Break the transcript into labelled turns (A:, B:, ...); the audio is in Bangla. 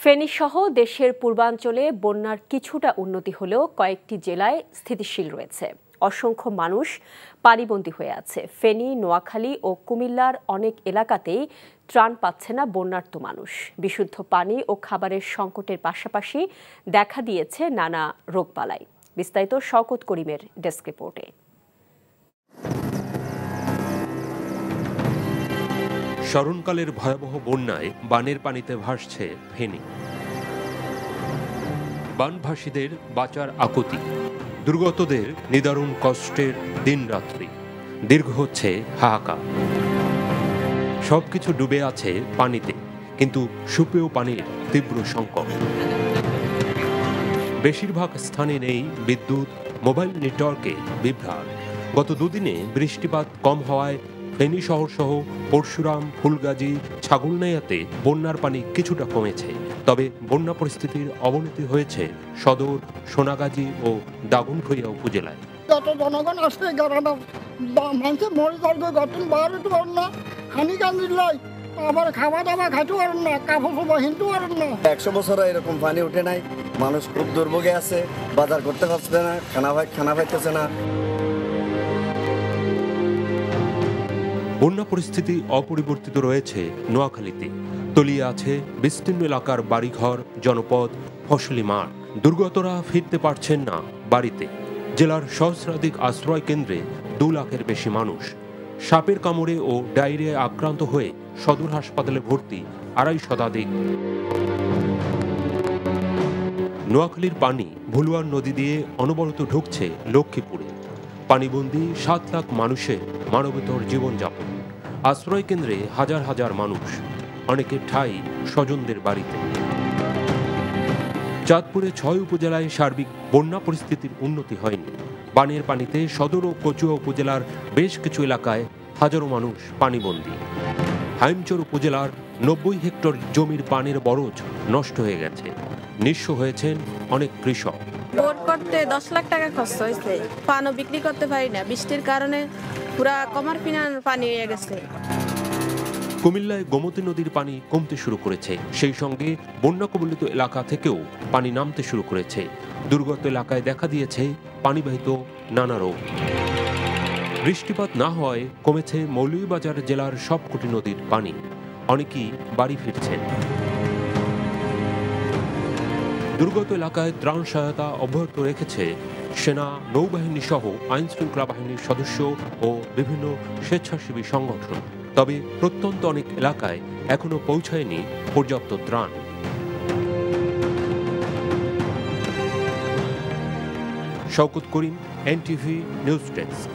A: ফেনীসহ দেশের পূর্বাঞ্চলে বন্যার কিছুটা উন্নতি হলেও কয়েকটি জেলায় স্থিতিশীল রয়েছে। অসংখ্য মানুষ পানিবন্দী হয়ে আছে। ফেনী, নোয়াখালী ও কুমিল্লার অনেক এলাকাতেই ত্রাণ পাচ্ছে না বন্যার্ত মানুষ। বিশুদ্ধ পানি ও খাবারের সংকটের পাশাপাশি দেখা দিয়েছে নানা রোগবালাই। বিস্তারিত শওকত করিমের ডেস্ক রিপোর্টে।
B: স্মরণকালের ভয়াবহ বন্যায় বানের পানিতে ভাসছে ফেনী। বানভাসীদের বাঁচার আকুতি, দুর্গতদের নিদারুণ কষ্টের দিনরাত্রি, দীর্ঘ হচ্ছে হাহাকার। সবকিছু ডুবে আছে পানিতে, কিন্তু সুপেয় পানির তীব্র সংকট। বেশিরভাগ স্থানে নেই বিদ্যুৎ, মোবাইল নেটওয়ার্কে বিভ্রাট। গত দুদিনে বৃষ্টিপাত কম হওয়ায় ফেনী শহর সহ পরশুরাম, ফুলগাজী, ছাগলনাইয়াতে বন্যার পানি কিছুটা কমেছে। তবে বন্যা পরিস্থিতির অবনতি হয়েছে সদর, সোনাগাজী ও দাগনভূঞা উপজেলায়।
C: যত জনগণ আসছে মানুষ মরে যাবে, গঠন বার হতে পারেন না, হানি কান্দিল্লাই আবার খাওয়া দাওয়া খাইতে পারেন না, কাপড় চোপড় হিনতে পারেন না।
D: 100 বছরে এরকম পানি উঠে নাই। মানুষ খুব দুর্ভোগে আছে, বাজার করতে পারছে না, খানা পাইতেছে না।
B: বন্যা পরিস্থিতি অপরিবর্তিত রয়েছে নোয়াখালীতে। তলিয়ে আছে বিস্তীর্ণ এলাকার বাড়িঘর, জনপদ, ফসলি মাঠ। দুর্গতরা ফিরতে পারছেন না বাড়িতে। জেলার সহস্রাধিক আশ্রয় কেন্দ্রে 2 লাখের বেশি মানুষ। সাপের কামড়ে ও ডায়রিয়ায় আক্রান্ত হয়ে সদর হাসপাতালে ভর্তি 250 শতাধিক। নোয়াখালীর পানি ভুলুয়ার নদী দিয়ে অনবরত ঢুকছে লক্ষ্মীপুরে। পানিবন্দী 7 লাখ মানুষের মানবেতর জীবনযাপন। আশ্রয় কেন্দ্রে হাজার হাজার মানুষ, অনেকের ঠাঁই স্বজনদের বাড়িতে। চাঁদপুরে 6 উপজেলায় সার্বিক বন্যা পরিস্থিতির উন্নতি হয়নি। বানের পানিতে সদর ও কচুয়া উপজেলার বেশ কিছু এলাকায় হাজারো মানুষ পানিবন্দী। হাইমচর উপজেলার 90 হেক্টর জমির পানির বরজ নষ্ট হয়ে গেছে। নিঃস্ব হয়েছেন অনেক কৃষক।
E: বোর করতে 10 লাখ টাকা খরচ হয়েছে। পানও বিক্রি করতে পারি না, বৃষ্টির কারণে পুরা কমার পিনার পানি হয়ে গেছে।
B: কুমিল্লায় গোমতী নদীর পানি কমতে শুরু করেছে। সেই সঙ্গে বন্যা কবলিত এলাকা থেকেও পানি নামতে শুরু করেছে। দুর্গত এলাকায় দেখা দিয়েছে পানিবাহিত নানা রোগ। বৃষ্টিপাত না হওয়ায় কমেছে মৌলভীবাজার জেলার সবকটি নদীর পানি। অনেকেই বাড়ি ফিরছেন। দুর্গত এলাকায় ত্রাণ সহায়তা অব্যাহত রেখেছে সেনা, নৌবাহিনী সহ আইন শৃঙ্খলা বাহিনীর সদস্য ও বিভিন্ন স্বেচ্ছাসেবী সংগঠন। তবে প্রত্যন্ত অনেক এলাকায় এখনো পৌঁছায়নি পর্যাপ্ত ত্রাণ। শওকত করিম, NTV নিউজ ডেস্ক।